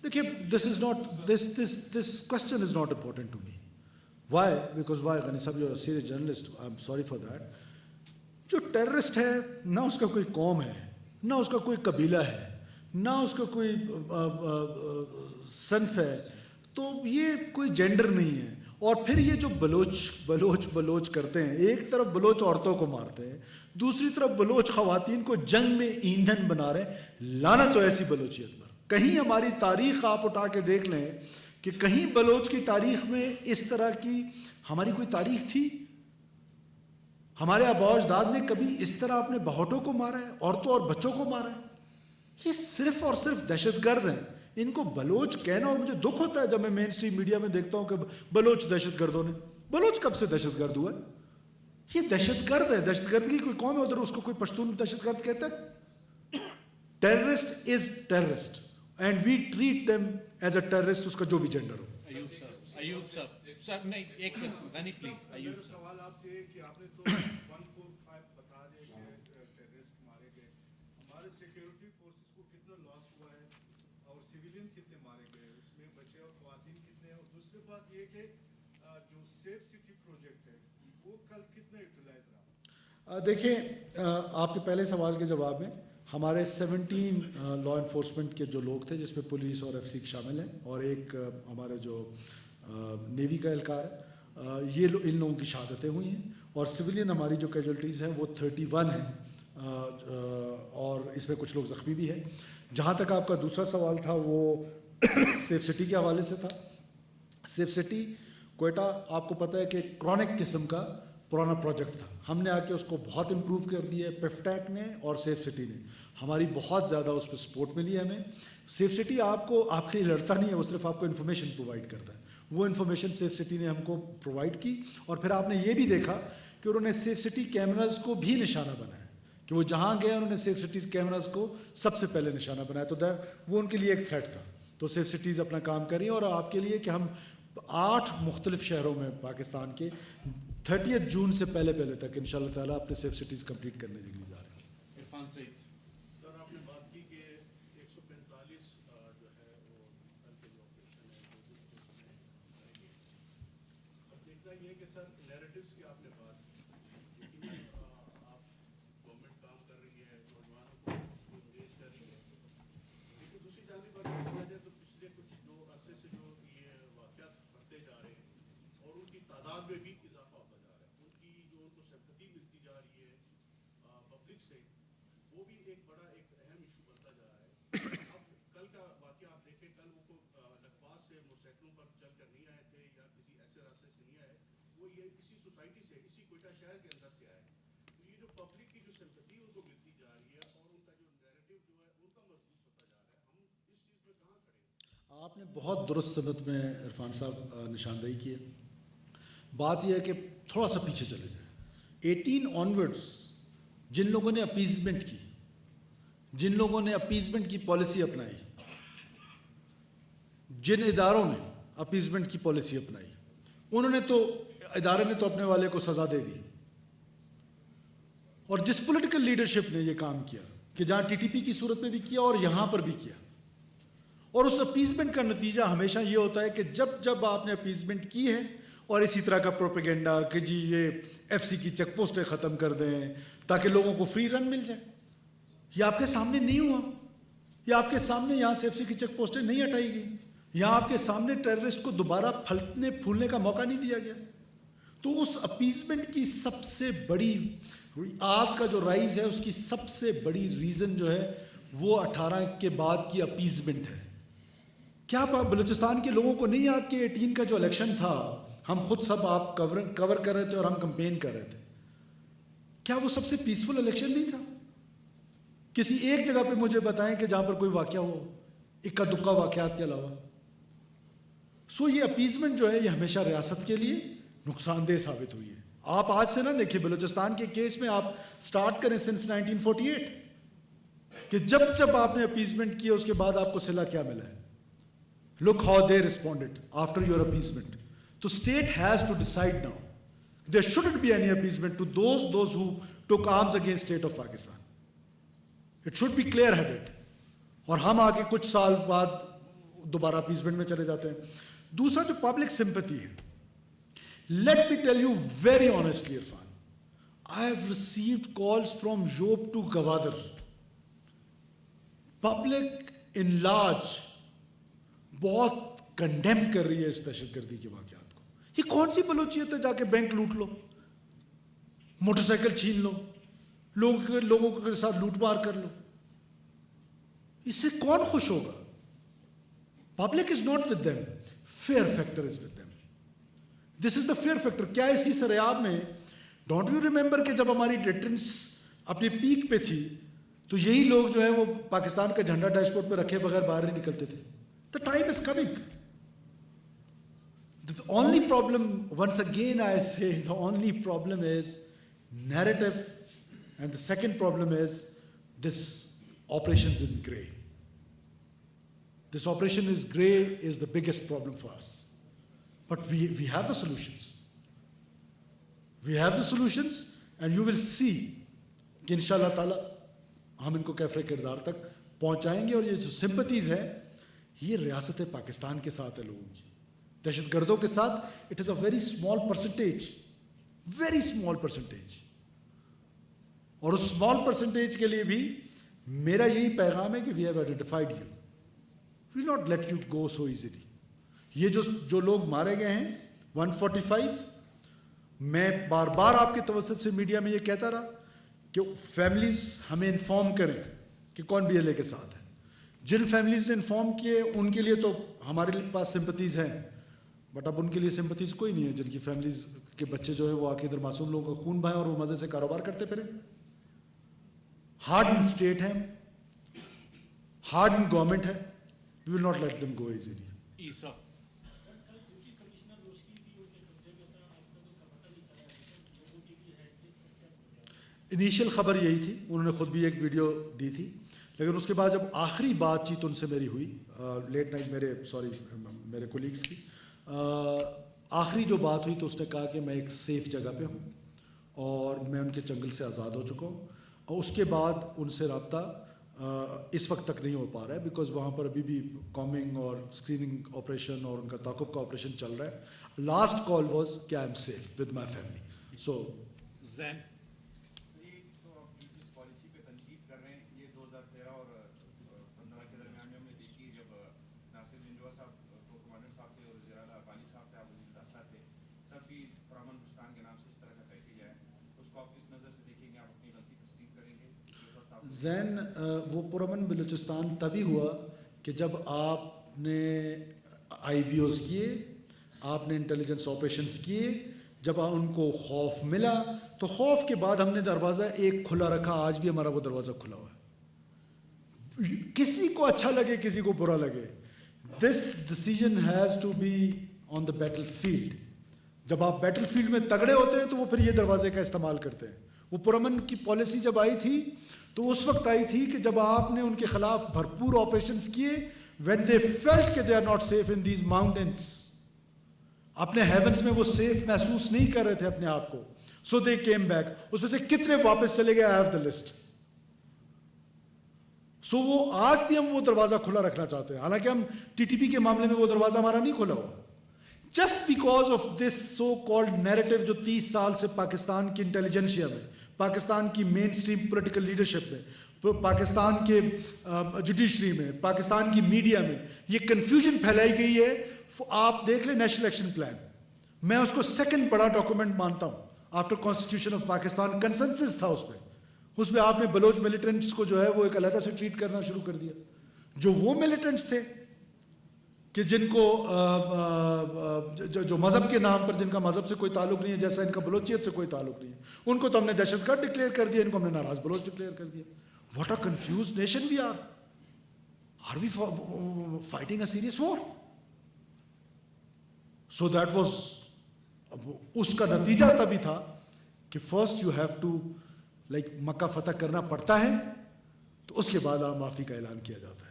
دیکھیے this question is not important to me. Why? Because why? غنی صاحب, you're a serious journalist. I'm sorry for that. جو terrorist ہے نہ اس کا کوئی قوم ہے, نہ اس کا کوئی قبیلہ ہے, نہ اس کا کوئی صنف ہے, تو یہ کوئی جینڈر نہیں ہے. اور پھر یہ جو بلوچ کرتے ہیں, ایک طرف بلوچ عورتوں کو مارتے ہیں, دوسری طرف بلوچ خواتین کو جنگ میں ایندھن بنا رہے ہیں. لعنت تو ایسی بلوچیت پر. کہیں ہماری تاریخ آپ اٹھا کے دیکھ لیں کہ کہیں بلوچ کی تاریخ میں اس طرح کی ہماری کوئی تاریخ تھی؟ ہمارے آباء و اجداد نے کبھی اس طرح اپنے بہوٹوں کو مارا ہے, عورتوں اور بچوں کو مارا ہے؟ یہ صرف اور صرف دہشت گرد ہیں. ان کو بلوچ کہنا, اور مجھے دکھ ہوتا ہے جب میں مین اسٹریم میڈیا میں دیکھتا ہوں کہ بلوچ دہشت گردوں نے. بلوچ کب سے دہشت گرد ہوا ہے؟ یہ دہشت گرد ہے. دہشت گرد کی کوئی قوم ہے ادھر, اس کو کوئی پشتون دہشت گرد کہتا ہے؟ Terrorist is terrorist and we treat them as a terrorist, اس کا جو بھی جینڈر ہو. ایوب صاحب نہیں, ایک غنی پلیز. ایوب سوال آپ سے کہ آپ نے تو 145 بتا دیا کہ ٹیررسٹ مارے گئے, ہمارے سیکیورٹی فورسز کو کتنا لاس ہوا ہے اور سویلین کتنے مارے گئے, اس میں بچے اور خواتین کتنے ہیں؟ اور دوسری بات یہ کہ جو سیف سٹی پروجیکٹ ہے وہ کل کتنا یوٹیلائز رہا؟ دیکھیں, آپ کے پہلے سوال کے جواب میں ہمارے 17 لا انفورسمنٹ کے جو لوگ تھے, جس میں پولیس اور ایف سی شامل ہیں, اور ایک ہمارے جو نیوی کا اہلکار ہے, یہ ان لوگوں کی شہادتیں ہوئی ہیں. اور سویلین ہماری جو کیجولٹیز ہیں وہ 31 ہیں, اور اس میں کچھ لوگ زخمی بھی ہیں. جہاں تک آپ کا دوسرا سوال تھا وہ سیف سٹی کے حوالے سے تھا. سیف سٹی کوئٹہ آپ کو پتہ ہے کہ کرونک قسم کا پرانا پروجیکٹ تھا. ہم نے آ کے اس کو بہت امپروو کر دیا ہے, پیفٹیک نے اور سیف سٹی نے. ہماری بہت زیادہ اس پہ سپورٹ ملی ہے ہمیں. سیف سٹی آپ کے لیے لڑتا نہیں ہے, وہ صرف آپ کو انفارمیشن پرووائڈ کرتا ہے. وہ انفارمیشن سیف سٹی نے ہم کو پرووائڈ کی, اور پھر آپ نے یہ بھی دیکھا کہ انہوں نے سیف سٹی کیمراز کو بھی نشانہ بنایا, کہ وہ جہاں گئے انہوں نے سیف سٹیز کیمراز کو سب سے پہلے نشانہ بنایا. تو وہ ان کے لیے ایک تھریٹ تھا. تو سیف سٹیز اپنا کام کر رہی ہیں, اور آپ کے لیے کہ ہم 8 مختلف شہروں میں پاکستان کے 30 جون سے پہلے تک انشاءاللہ تعالیٰ اپنے سیف سٹیز کمپلیٹ کرنے کے لیے جا رہے ہیں. عرفان سعید سر, آپ نے بات کی کہ 145 جو ہے وہ کل کے جو آپریشن ہے اب دیکھنا یہ کہ سر نیریٹوز کی آپ نے بات کی, آپ گورنمنٹ کام کر رہی ہے, نوجوانوں کو انگیج کر رہی ہے, لیکن دوسری جانب پر دیکھا جائے تو پچھلے کچھ 2 عرصے سے جو یہ واقعات بڑھتے جا رہے ہیں اور ان کی تعداد میں بھی اضافہ ہوتا جا رہا ہے, ان کی جو ان کو سمپتی ملتی جا رہی ہے پبلک سے, وہ بھی ایک بڑا ایک اہم ایشو بنتا جا رہا ہے. اب کل کا واقعہ آپ دیکھیں, کل وہ لکھواس سے موٹرسائیکلوں پر چل کر نہیں آئے تھے یا کسی ایسے راستے سے نہیں آئے, وہ یہ کسی سوسائٹی سے, اسی کوئٹہ شہر کے اندر سے آئے. تو یہ جو پبلک کی جو سمپتی ان کو ملتی جا رہی ہے اور ان کا جو نیریٹو جو ہے ان کا مضبوط ہوتا جا رہا ہے, ہم اس چیز میں کہاں کھڑے ہیں؟ آپ نے بہت درست سمت میں عرفان صاحب نشاندہی کی ہے. بات یہ ہے کہ تھوڑا سا پیچھے چلے جائیں. 18 آنورڈس جن لوگوں نے اپیزمنٹ کی, جن لوگوں نے اپیزمنٹ کی پالیسی اپنائی, جن اداروں نے اپیزمنٹ کی پالیسی اپنائی, انہوں نے تو ادارے نے تو اپنے والے کو سزا دے دی. اور جس پولیٹیکل لیڈرشپ نے یہ کام کیا, کہ جہاں ٹی ٹی پی کی صورت میں بھی کیا اور یہاں پر بھی کیا, اور اس اپیزمنٹ کا نتیجہ ہمیشہ یہ ہوتا ہے کہ جب آپ نے اپیزمنٹ کی ہے اور اسی طرح کا پروپیگنڈا کہ جی یہ ایف سی کی چیک پوسٹیں ختم کر دیں تاکہ لوگوں کو فری رن مل جائے. یہ آپ کے سامنے نہیں ہوا, یہ آپ کے سامنے یہاں سے ایف سی کی چیک پوسٹیں نہیں ہٹائی گئی, یہاں آپ کے سامنے ٹیررسٹ کو دوبارہ پھلنے پھولنے کا موقع نہیں دیا گیا. تو اس اپیزمنٹ کی سب سے بڑی, آج کا جو رائز ہے اس کی سب سے بڑی ریزن جو ہے وہ 18 کے بعد کی اپیزمنٹ ہے. کیا بلوچستان کے لوگوں کو نہیں یاد کہ 18 کا جو الیکشن تھا, ہم خود سب آپ کور کر رہے تھے اور ہم کمپین کر رہے تھے, کیا وہ سب سے پیسفل الیکشن نہیں تھا؟ کسی ایک جگہ پہ مجھے بتائیں کہ جہاں پر کوئی واقعہ ہو, اکا دکا واقعات کے علاوہ. سو یہ اپیزمنٹ جو ہے یہ ہمیشہ ریاست کے لیے نقصان دہ ثابت ہوئی ہے. آپ آج سے نہ دیکھیں, بلوچستان کے کیس میں آپ سٹارٹ کریں سنس 1948 کہ جب آپ نے اپیزمنٹ کیا اس کے بعد آپ کو صلہ کیا ملا ہے. Look how they responded after your appeasement. The state has to decide now. There shouldn't be any appeasement to those who took arms against state of Pakistan. It should be clear-headed. اور ہم آ کے کچھ سال بعد دوبارہ appeasement میں چلے جاتے ہیں. دوسرا جو پبلک سمپتھی ہے, let me tell you very honestly Irfan, I have received calls from Hub to Gwadar. Public at large بہت کنڈیم کر رہی ہے اس دہشت گردی کے واقعات کو. یہ کون سی بلوچیت ہے جا کے بینک لوٹ لو, موٹر سائیکل چھین لو, لوگوں کے ساتھ لوٹ مار کر لو. اس سے کون خوش ہوگا؟ Public is not with them, fear factor is with them. This is the fear factor. کیا اسی سریاب میں ڈونٹ یو ریمبر کہ جب ہماری ڈیٹرنس اپنی پیک پہ تھی تو یہی لوگ جو ہے وہ پاکستان کا جھنڈا ڈیش بورڈ پہ رکھے بغیر باہر نہیں نکلتے تھے. The time is coming. The only problem, once again I say, the only problem is narrative, and the second problem is this operations in grey. This operation is grey is the biggest problem for us. But we have the solutions. We have the solutions, and you will see کہ انشاءاللہ تعالی ہم ان کو کیفر کردار تک پہنچائیں گے. اور یہ جو سمپتیز ہے یہ ریاست پاکستان کے ساتھ ہے لوگوں کی, دہشت گردوں کے ساتھ. It is a very small percentage, very small percentage. اور اس اسمال پرسنٹیج کے لیے بھی میرا یہی پیغام ہے کہ we have identified you, we will not let you go so easily. یہ جو لوگ مارے گئے ہیں 145, میں بار بار آپ کے توسط سے میڈیا میں یہ کہتا رہا کہ فیملیز ہمیں انفارم کریں کہ کون بی ایل اے کے ساتھ ہے. جن فیملیز نے انفارم کیے ان کے لیے تو ہمارے پاس سمپتیز ہیں, بٹ اب ان کے لیے سمپتیز کوئی نہیں ہے جن کی فیملیز کے بچے جو ہے وہ آ کے ادھر معصوم لوگوں کا خون بہائیں اور وہ مزے سے کاروبار کرتے پھریں. ہارڈ اسٹیٹ ہے, ہارڈ گورنمنٹ ہے, we will not let them go easily. عیسیٰ انیشیل خبر یہی تھی, انہوں نے خود بھی ایک ویڈیو دی تھی, لیکن اس کے بعد جب آخری بات چیت ان سے میری ہوئی لیٹ نائٹ, میرے کولیگس کی آخری جو بات ہوئی تو اس نے کہا کہ میں ایک سیف جگہ پہ ہوں اور میں ان کے چنگل سے آزاد ہو چکا ہوں. اور اس کے بعد ان سے رابطہ اس وقت تک نہیں ہو پا رہا ہے, بیکاز وہاں پر ابھی بھی کامنگ اور اسکریننگ آپریشن اور ان کا تعاقب کا آپریشن چل رہا ہے. لاسٹ کال واز کہ I am safe with my family. So Zain Zain وہ پرامن بلوچستان تبھی ہوا کہ جب آپ نے آئی بی اوز کیے, آپ نے انٹیلیجنس آپریشنز کیے, جب ان کو خوف ملا تو خوف کے بعد ہم نے دروازہ ایک کھلا رکھا. آج بھی ہمارا وہ دروازہ کھلا ہوا ہے, کسی کو اچھا لگے کسی کو برا لگے. This decision has to be on the battlefield. جب آپ بیٹل فیلڈ میں تگڑے ہوتے ہیں تو وہ پھر یہ دروازے کا استعمال کرتے ہیں. وہ پرامن کی پالیسی جب آئی تھی تو اس وقت آئی تھی کہ جب آپ نے ان کے خلاف بھرپور آپریشنز کیے, when they felt کہ they are not safe in these mountains, اپنے ہیونز میں وہ سیف محسوس نہیں کر رہے تھے اپنے آپ کو, so they came back. اس میں سے کتنے واپس چلے گئے, I have the list. so وہ آج بھی ہم وہ دروازہ کھلا رکھنا چاہتے ہیں, حالانکہ ہم ٹی ٹی پی کے معاملے میں وہ دروازہ ہمارا نہیں کھلا ہوا. Just because of this so called narrative جو 30 سال سے پاکستان کی انٹیلیجنسیا میں, پاکستان کی مین اسٹریم پولیٹیکل لیڈرشپ میں, پاکستان کے جوڈیشری میں, پاکستان کی میڈیا میں یہ کنفیوژن پھیلائی گئی ہے. آپ دیکھ لیں نیشنل ایکشن پلان, میں اس کو سیکنڈ بڑا ڈاکومنٹ مانتا ہوں after constitution of Pakistan. Consensus تھا اس میں آپ نے بلوچ ملیٹنٹس کو جو ہے وہ ایک علیحدہ سے ٹریٹ کرنا شروع کر دیا. جو وہ ملیٹنٹس تھے کہ جن کو جو مذہب کے نام پر, جن کا مذہب سے کوئی تعلق نہیں ہے, جیسا ان کا بلوچیت سے کوئی تعلق نہیں ہے, ان کو تو ہم نے دہشت گرد ڈکلیئر کر دیا, ان کو ہم نے ناراض بلوچ ڈکلیئر کر دیا. What a confused nation we are. Are we fighting a serious war? So that was, اس کا نتیجہ تبھی تھا کہ first you have to like Mecca فتح کرنا پڑتا ہے, تو اس کے بعد آپ معافی کا اعلان کیا جاتا ہے.